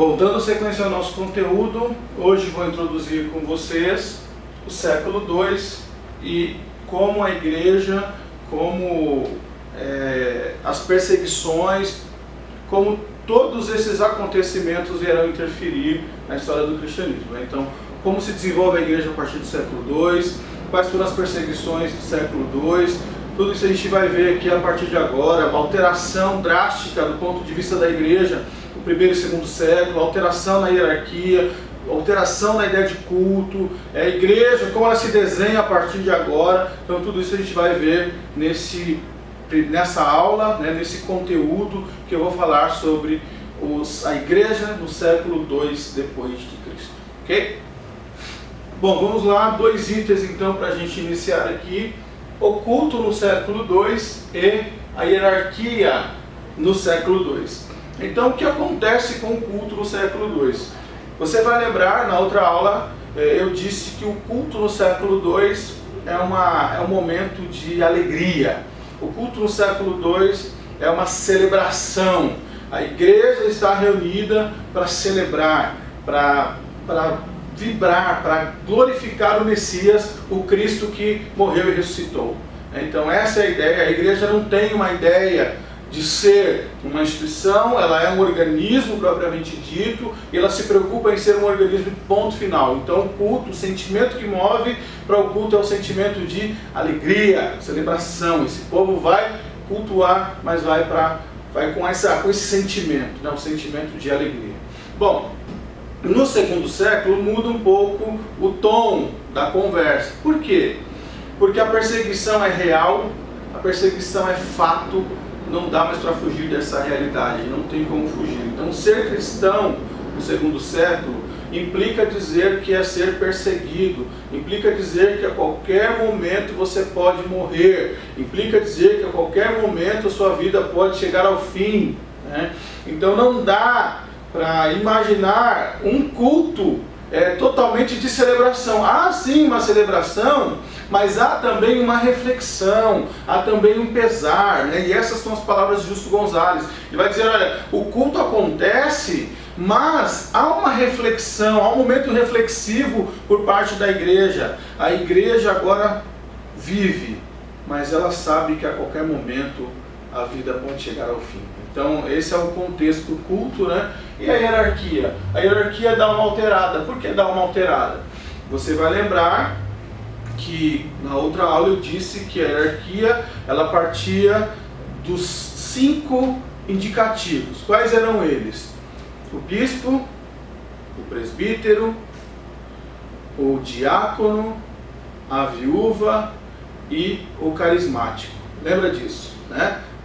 Bom, dando sequência ao nosso conteúdo, hoje vou introduzir com vocês o século II e como a igreja, como as perseguições, como todos esses acontecimentos irão interferir na história do cristianismo. Então, como se desenvolve a igreja a partir do século II, quais foram as perseguições do século II, tudo isso a gente vai ver aqui a partir de agora, uma alteração drástica do ponto de vista da igreja, no primeiro e segundo século, alteração na hierarquia, alteração na ideia de culto, a igreja, como ela se desenha a partir de agora. Então tudo isso a gente vai ver nessa aula, nesse conteúdo que eu vou falar sobre a igreja no século II depois de Cristo. Ok? Bom, vamos lá, 2 itens então para a gente iniciar aqui. O culto no século II e a hierarquia no século II. Então, o que acontece com o culto no século II? Você vai lembrar, na outra aula, eu disse que o culto no século II é um momento de alegria. O culto no século II é uma celebração. A igreja está reunida para celebrar, para vibrar, para glorificar o Messias, o Cristo que morreu e ressuscitou. Então essa é a ideia. A igreja não tem uma ideia de ser uma instituição, ela é um organismo propriamente dito, e ela se preocupa em ser um organismo de ponto final. Então o culto, o sentimento que move para o culto é o sentimento de alegria, celebração. Esse povo vai cultuar, mas vai com esse sentimento, um sentimento de alegria. Bom, no segundo século muda um pouco o tom da conversa. Por quê? Porque a perseguição é real, a perseguição é fato, não dá mais para fugir dessa realidade, não tem como fugir. Então ser cristão no segundo século implica dizer que é ser perseguido, implica dizer que a qualquer momento você pode morrer, implica dizer que a qualquer momento a sua vida pode chegar ao fim, Então não dá para imaginar um culto totalmente de celebração. Há sim uma celebração, mas há também uma reflexão, há também um pesar, E essas são as palavras de Justo Gonzalez. Ele vai dizer, olha, o culto acontece, mas há uma reflexão, há um momento reflexivo por parte da igreja. A igreja agora vive, mas ela sabe que a qualquer momento a vida pode chegar ao fim. Então esse é o contexto do culto, E a hierarquia? A hierarquia dá uma alterada. Por que dá uma alterada? Você vai lembrar que na outra aula eu disse que a hierarquia ela partia dos 5 indicativos. Quais eram eles? O bispo, o presbítero, o diácono, a viúva e o carismático. Lembra disso,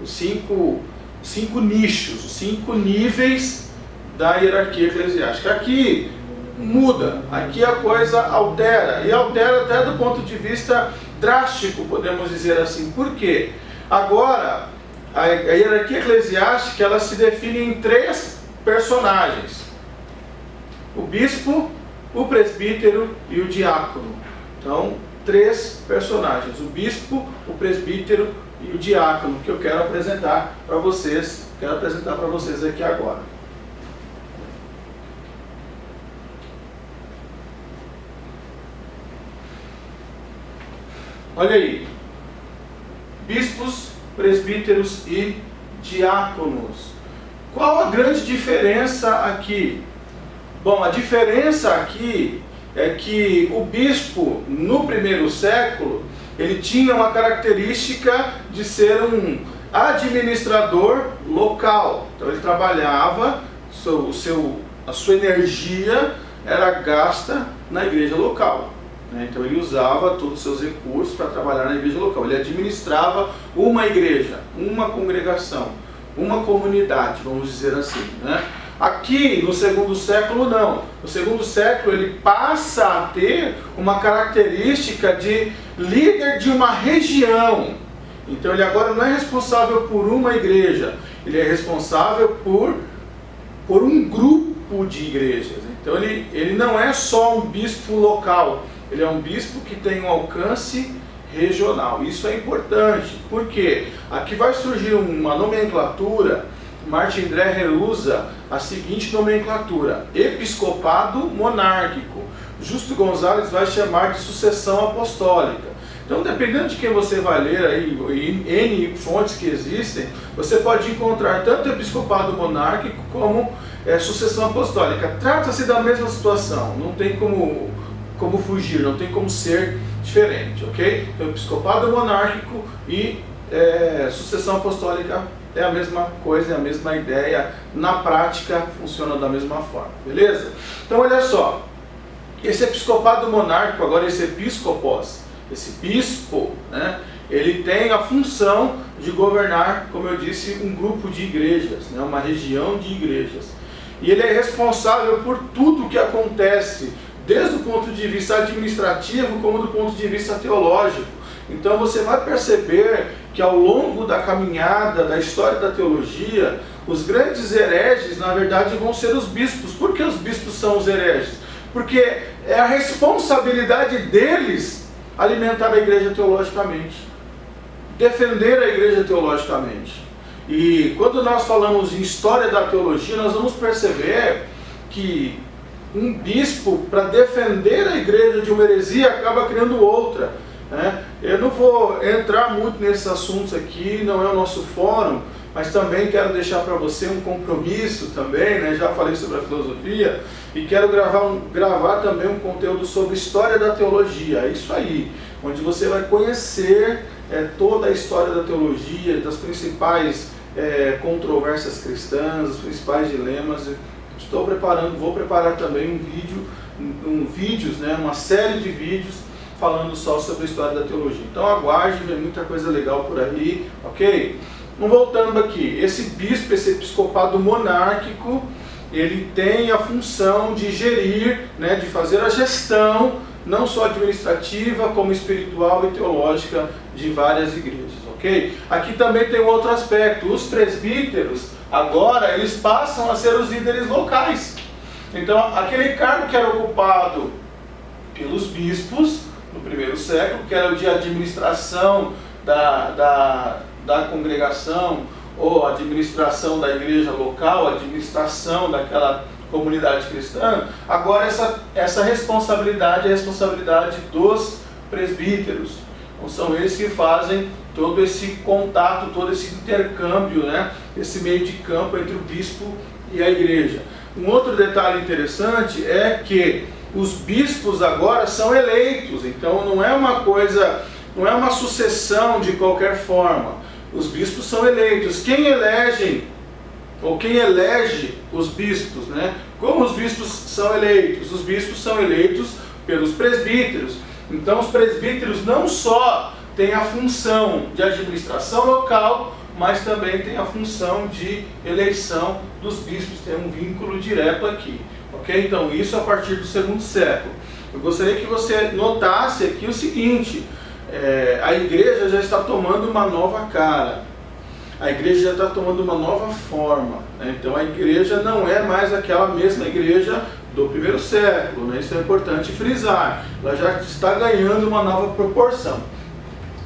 Os 5 nichos, os 5 níveis da hierarquia eclesiástica. Aqui muda, aqui a coisa altera, e altera até do ponto de vista drástico, podemos dizer assim. Por quê? Agora, a hierarquia eclesiástica ela se define em 3 personagens: o bispo, o presbítero e o diácono. Então, 3 personagens: o bispo, o presbítero e o diácono, que eu quero apresentar para vocês. Aqui agora. Olha aí, bispos, presbíteros e diáconos. Qual a grande diferença aqui? Bom, a diferença aqui é que o bispo, no primeiro século, ele tinha uma característica de ser um administrador local. Então ele trabalhava, a sua energia era gasta na igreja local. Então ele usava todos os seus recursos para trabalhar na igreja local. Ele administrava uma igreja, uma congregação, uma comunidade, vamos dizer assim. Aqui no segundo século não. No segundo século ele passa a ter uma característica de líder de uma região. Então ele agora não é responsável por uma igreja, ele é responsável por um grupo de igrejas. Então ele não é só um bispo local, ele é um bispo que tem um alcance regional. Isso é importante, porque aqui vai surgir uma nomenclatura Martin Dreher usa a seguinte nomenclatura: episcopado monárquico. Justo Gonzalez vai chamar de sucessão apostólica. Então, dependendo de quem você vai ler aí, N fontes que existem, você pode encontrar tanto episcopado monárquico como sucessão apostólica. Trata-se da mesma situação, não tem como fugir, não tem como ser diferente, ok? Então, episcopado monárquico e sucessão apostólica é a mesma coisa, é a mesma ideia, na prática funciona da mesma forma, beleza? Então, olha só, esse episcopado monárquico, agora esse episcopos, esse bispo, né, ele tem a função de governar, como eu disse, um grupo de igrejas, né, uma região de igrejas. E ele é responsável por tudo que acontece, desde o ponto de vista administrativo como do ponto de vista teológico. Então você vai perceber que ao longo da caminhada, da história da teologia, os grandes hereges, na verdade, vão ser os bispos. Por que os bispos são os hereges? Porque é a responsabilidade deles alimentar a igreja teologicamente, defender a igreja teologicamente. E quando nós falamos em história da teologia, nós vamos perceber que um bispo, para defender a igreja de uma heresia, acaba criando outra, né? Eu não vou entrar muito nesses assuntos aqui, não é o nosso fórum, mas também quero deixar para você um compromisso também, né? Já falei sobre a filosofia e quero gravar também um conteúdo sobre história da teologia, é isso aí, onde você vai conhecer toda a história da teologia, das principais controvérsias cristãs, os principais dilemas. Vou preparar também vídeos, né? Uma série de vídeos falando só sobre a história da teologia. Então aguarde, vem muita coisa legal por aí, ok? Então, voltando aqui, esse bispo, esse episcopado monárquico, ele tem a função de gerir, né, de fazer a gestão, não só administrativa, como espiritual e teológica de várias igrejas, ok? Aqui também tem um outro aspecto, os presbíteros, agora, eles passam a ser os líderes locais. Então, aquele cargo que era ocupado pelos bispos, no primeiro século, que era o de administração da congregação, ou administração da igreja local, administração daquela comunidade cristã, agora essa responsabilidade é a responsabilidade dos presbíteros. Então são eles que fazem todo esse contato, todo esse intercâmbio, né? Esse meio de campo entre o bispo e a igreja. Um outro detalhe interessante é que os bispos agora são eleitos, então não é uma sucessão de qualquer forma. Os bispos são eleitos. Quem elege os bispos, né? Como os bispos são eleitos? Os bispos são eleitos pelos presbíteros. Então os presbíteros não só têm a função de administração local, mas também têm a função de eleição dos bispos, tem um vínculo direto aqui. Ok? Então isso a partir do segundo século. Eu gostaria que você notasse aqui o seguinte: a igreja já está tomando uma nova cara, a igreja já está tomando uma nova forma, né? Então a igreja não é mais aquela mesma igreja do primeiro século, né? Isso é importante frisar, ela já está ganhando uma nova proporção.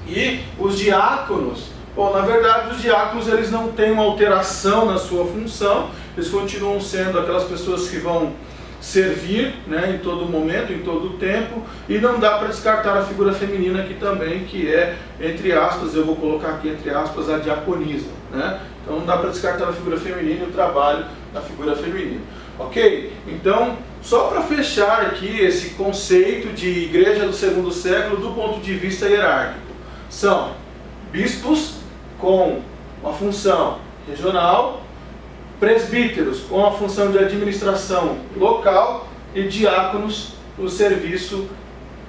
E os diáconos, bom, na verdade os diáconos eles não têm uma alteração na sua função, eles continuam sendo aquelas pessoas que vão servir, né, em todo momento, em todo o tempo, e não dá para descartar a figura feminina aqui também, que é, entre aspas, eu vou colocar aqui entre aspas, a diaconisa, né? Então não dá para descartar a figura feminina e o trabalho da figura feminina, ok? Então, só para fechar aqui esse conceito de igreja do segundo século do ponto de vista hierárquico, são bispos com uma função regional, presbíteros com a função de administração local e diáconos o serviço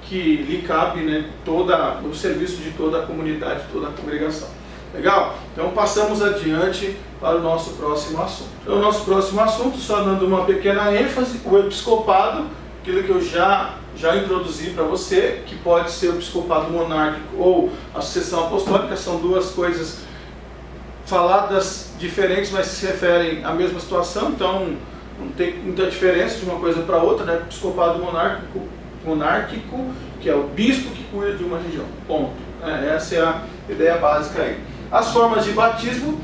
que lhe cabe, né, o serviço de toda a comunidade, toda a congregação. Legal? Então passamos adiante para o nosso próximo assunto. Então, o nosso próximo assunto, só dando uma pequena ênfase, o episcopado, aquilo que eu já introduzi para você, que pode ser o episcopado monárquico ou a sucessão apostólica, são duas coisas faladas diferentes, mas se referem à mesma situação, então não tem muita diferença de uma coisa para outra, né? Episcopado monárquico, que é o bispo que cuida de uma região, ponto. Essa é a ideia básica aí. As formas de batismo,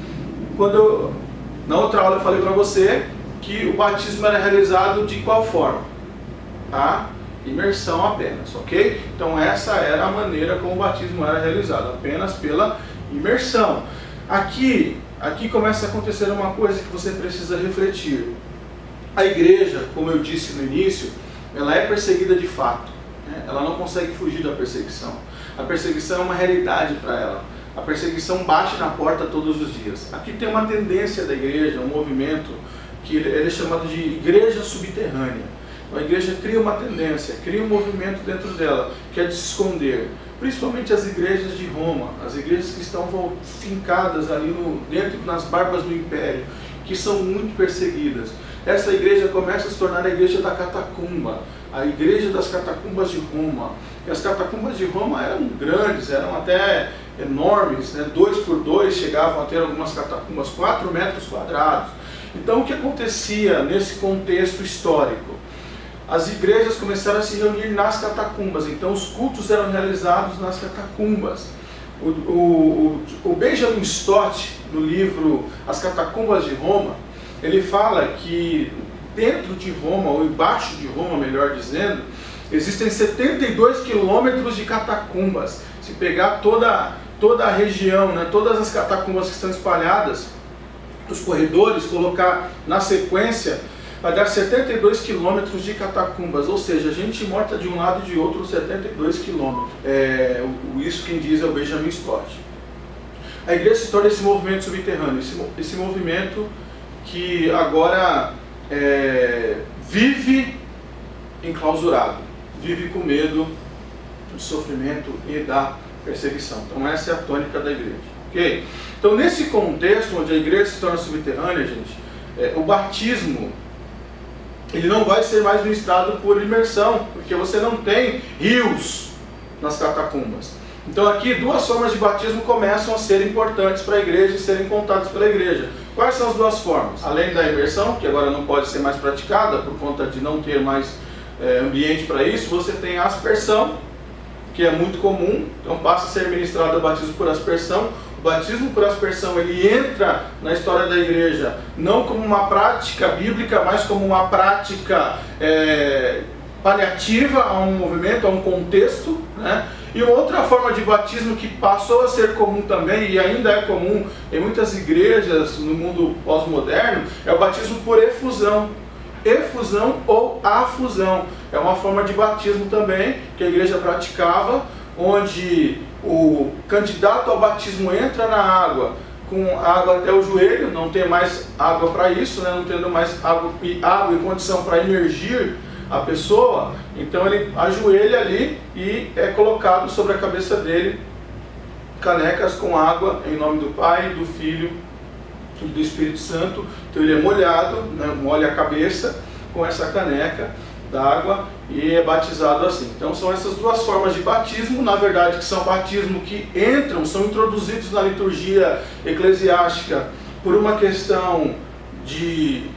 quando Na outra aula eu falei para você que o batismo era realizado de qual forma? A imersão apenas, ok? Então essa era a maneira como o batismo era realizado, apenas pela imersão. Aqui começa a acontecer uma coisa que você precisa refletir. A igreja, como eu disse no início, ela é perseguida de fato, né? Ela não consegue fugir da perseguição. A perseguição é uma realidade para ela. A perseguição bate na porta todos os dias. Aqui tem uma tendência da igreja, um movimento que ele é chamado de igreja subterrânea. A igreja cria uma tendência, cria um movimento dentro dela, que é de se esconder. Principalmente as igrejas de Roma, as igrejas que estão fincadas ali dentro nas barbas do império, que são muito perseguidas. Essa igreja começa a se tornar a igreja da catacumba, a igreja das catacumbas de Roma. E as catacumbas de Roma eram grandes, eram até enormes, né? 2x2 chegavam a ter algumas catacumbas, 4 metros quadrados. Então o que acontecia nesse contexto histórico? As igrejas começaram a se reunir nas catacumbas, então os cultos eram realizados nas catacumbas. O Benjamin Stott, no livro As Catacumbas de Roma, ele fala que dentro de Roma, ou embaixo de Roma, melhor dizendo, existem 72 quilômetros de catacumbas. Se pegar toda a região, né, todas as catacumbas que estão espalhadas, os corredores, colocar na sequência, vai dar 72 quilômetros de catacumbas, ou seja, gente morta de um lado e de outro 72 quilômetros. Isso quem diz é o Benjamin Stott. A igreja se torna esse movimento subterrâneo, esse movimento que agora vive enclausurado, vive com medo do sofrimento e da perseguição. Então essa é a tônica da igreja. Okay? Então nesse contexto onde a igreja se torna subterrânea, gente, o batismo ele não vai ser mais ministrado por imersão, porque você não tem rios nas catacumbas. Então aqui duas formas de batismo começam a ser importantes para a igreja e serem contadas pela igreja. Quais são as duas formas? Além da imersão, que agora não pode ser mais praticada por conta de não ter mais ambiente para isso, você tem a aspersão, que é muito comum, então passa a ser ministrado o batismo por aspersão. O batismo por aspersão ele entra na história da igreja não como uma prática bíblica, mas como uma prática paliativa a um movimento, a um contexto, né? E uma outra forma de batismo que passou a ser comum também, e ainda é comum em muitas igrejas no mundo pós-moderno, é o batismo por efusão. Efusão ou afusão. É uma forma de batismo também que a igreja praticava, onde o candidato ao batismo entra na água com água até o joelho, não tem mais água para isso, né? Não tendo mais água em condição para imergir a pessoa, então ele ajoelha ali e é colocado sobre a cabeça dele canecas com água em nome do Pai, do Filho e do Espírito Santo. Então ele é molhado, né? Molha a cabeça com essa caneca d'água e é batizado assim. Então são essas duas formas de batismo, na verdade que são batismo que são introduzidos na liturgia eclesiástica por uma questão de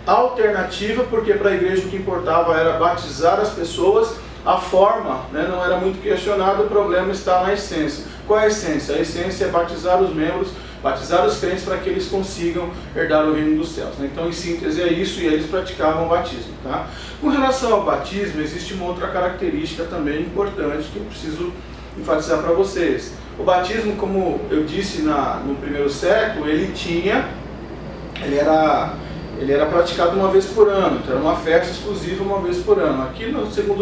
alternativa, porque para a igreja o que importava era batizar as pessoas, a forma, né, não era muito questionado, o problema está na essência. Qual é a essência? A essência é batizar os membros, batizar os crentes para que eles consigam herdar o reino dos céus, né? Então em síntese é isso, e eles praticavam o batismo, tá? Com relação ao batismo, existe uma outra característica também importante que eu preciso enfatizar para vocês. O batismo, como eu disse no primeiro século, ele era praticado uma vez por ano, então era uma festa exclusiva uma vez por ano. Aqui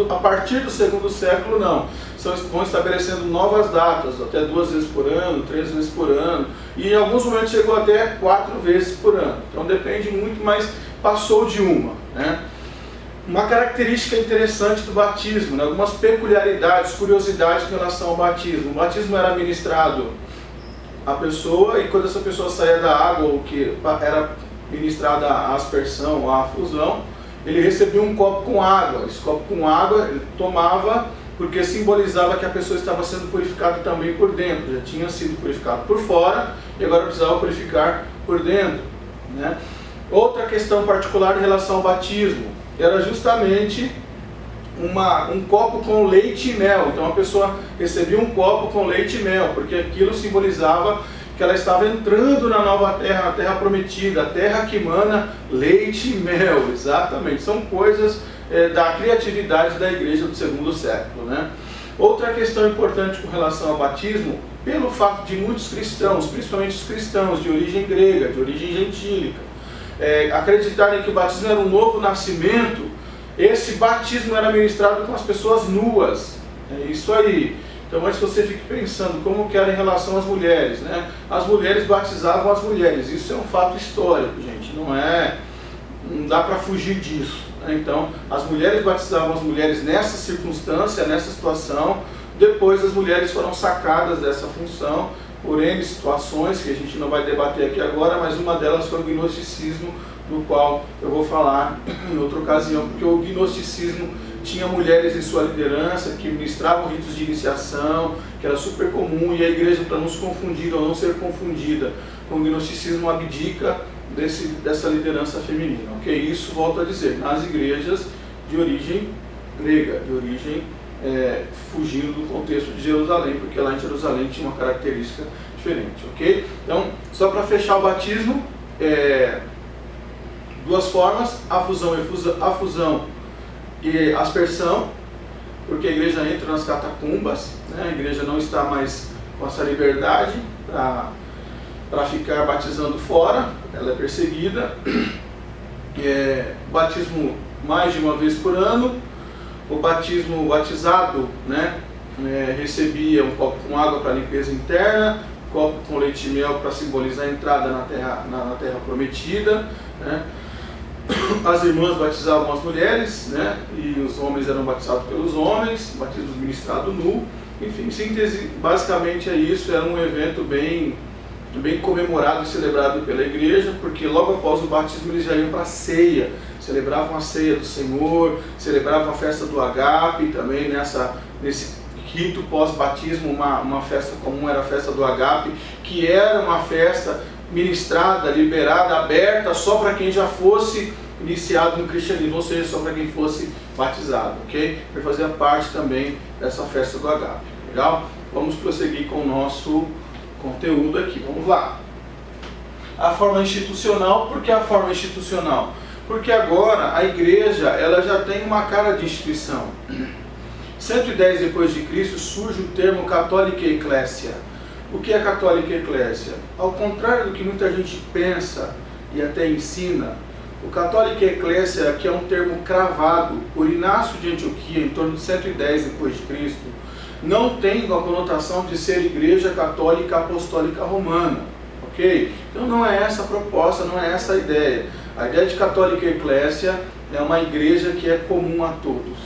a partir do segundo século não, vão estabelecendo novas datas, até 2 vezes por ano, 3 vezes por ano, e em alguns momentos chegou até 4 vezes por ano. Então depende muito, mas passou de uma, né? Uma característica interessante do batismo, né? Algumas peculiaridades, curiosidades com relação ao batismo. O batismo era ministrado à pessoa, e quando essa pessoa saía da água, o que era ministrada a aspersão, a afusão, ele recebia um copo com água. Esse copo com água ele tomava porque simbolizava que a pessoa estava sendo purificada também por dentro. Já tinha sido purificado por fora e agora precisava purificar por dentro, né? Outra questão particular em relação ao batismo era justamente um copo com leite e mel. Então a pessoa recebia um copo com leite e mel, porque aquilo simbolizava que ela estava entrando na nova terra, a terra prometida, a terra que emana leite e mel, exatamente, são coisas da criatividade da igreja do segundo século, né? Outra questão importante com relação ao batismo, pelo fato de muitos cristãos, principalmente os cristãos de origem grega, de origem gentílica, acreditarem que o batismo era um novo nascimento, esse batismo era ministrado com as pessoas nuas, é isso aí. Então antes você fique pensando como que era em relação às mulheres, né? As mulheres batizavam as mulheres, isso é um fato histórico, gente, não dá para fugir disso, né? Então as mulheres batizavam as mulheres nessa circunstância, nessa situação, depois as mulheres foram sacadas dessa função por N situações que a gente não vai debater aqui agora, mas uma delas foi o gnosticismo, do qual eu vou falar em outra ocasião, porque o gnosticismo tinha mulheres em sua liderança que ministravam ritos de iniciação, que era super comum, e a igreja, para não se confundir ou não ser confundida com o gnosticismo, abdica dessa liderança feminina, ok? Isso, volto a dizer, nas igrejas de origem grega, de origem fugindo do contexto de Jerusalém, porque lá em Jerusalém tinha uma característica diferente, ok? Então, só para fechar o batismo, duas formas, afusão e aspersão, porque a igreja entra nas catacumbas, né? A igreja não está mais com essa liberdade para ficar batizando fora, ela é perseguida. Batismo mais de uma vez por ano. O batizado, né, recebia um copo com água para limpeza interna, um copo com leite e mel para simbolizar a entrada na terra prometida, né? As irmãs batizavam as mulheres, né, e os homens eram batizados pelos homens, batismo ministrado nu. Enfim, em síntese, basicamente é isso. Era um evento bem comemorado e celebrado pela igreja, porque logo após o batismo eles já iam para a ceia, celebravam a ceia do Senhor, celebravam a festa do agape também, nesse rito pós-batismo. Uma festa comum era a festa do agape, que era uma festa ministrada, liberada, aberta só para quem já fosse iniciado no cristianismo, ou seja, só para quem fosse batizado, ok? Para fazer parte também dessa festa do agape, legal? Vamos prosseguir com o nosso conteúdo aqui, vamos lá. A forma institucional. Por que a forma institucional? Porque agora a igreja ela já tem uma cara de instituição. 110 depois de Cristo surge o termo católica eclésia. O que é católica eclésia? Ao contrário do que muita gente pensa e até ensina, o católica eclésia, que é um termo cravado por Inácio de Antioquia em torno de 110 depois de Cristo, não tem a conotação de ser igreja católica apostólica romana, ok? Então não é essa a proposta, não é essa a ideia. A ideia de católica eclésia é uma igreja que é comum a todos,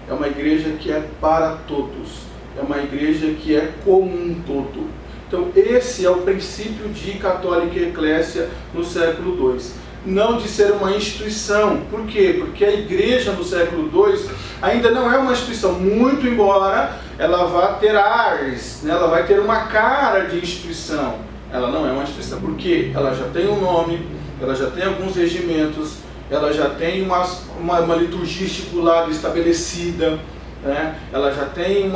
é uma igreja que é para todos, é uma igreja que é comum todo. Então esse é o princípio de católica eclésia no século II. Não de ser uma instituição. Por quê? Porque a igreja no século II ainda não é uma instituição, muito embora ela vá ter ares, né? Ela vai ter uma cara de instituição. Ela não é uma instituição, porque ela já tem um nome, ela já tem alguns regimentos, ela já tem uma liturgia estipulada, estabelecida, né? Ela já tem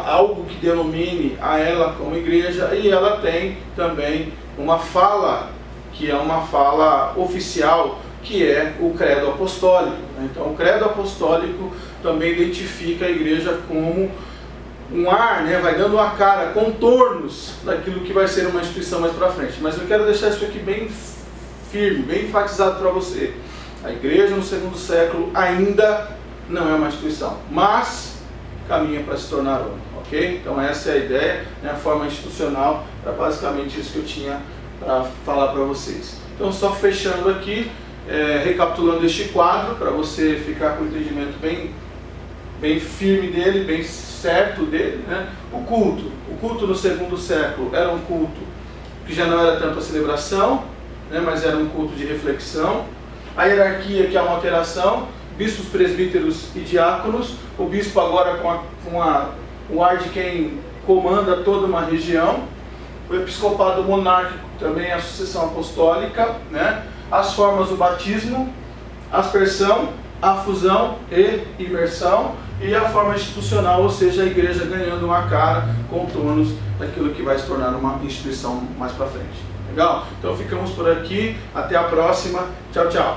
algo que denomine a ela como igreja, e ela tem também uma fala, que é uma fala oficial, que é o credo apostólico. Então o credo apostólico também identifica a igreja como um ar, né? Vai dando uma cara, contornos daquilo que vai ser uma instituição mais para frente. Mas eu quero deixar isso aqui bem firme, bem enfatizado para você. A igreja no segundo século ainda não é uma instituição, mas caminha para se tornar uma, ok? Então essa é a ideia, né? A forma institucional, era basicamente isso que eu tinha para falar para vocês. Então só fechando aqui, recapitulando este quadro, para você ficar com o entendimento bem firme dele, bem certo dele, né? O culto no segundo século era um culto que já não era tanto a celebração, né? Mas era um culto de reflexão. A hierarquia, que é uma alteração, bispos, presbíteros e diáconos, o bispo agora com o ar de quem comanda toda uma região, o episcopado monárquico também, a sucessão apostólica, né? As formas do batismo, aspersão, afusão e imersão, e a forma institucional, ou seja, a igreja ganhando uma cara, contornos daquilo que vai se tornar uma instituição mais para frente. Legal? Então ficamos por aqui, até a próxima, tchau, tchau!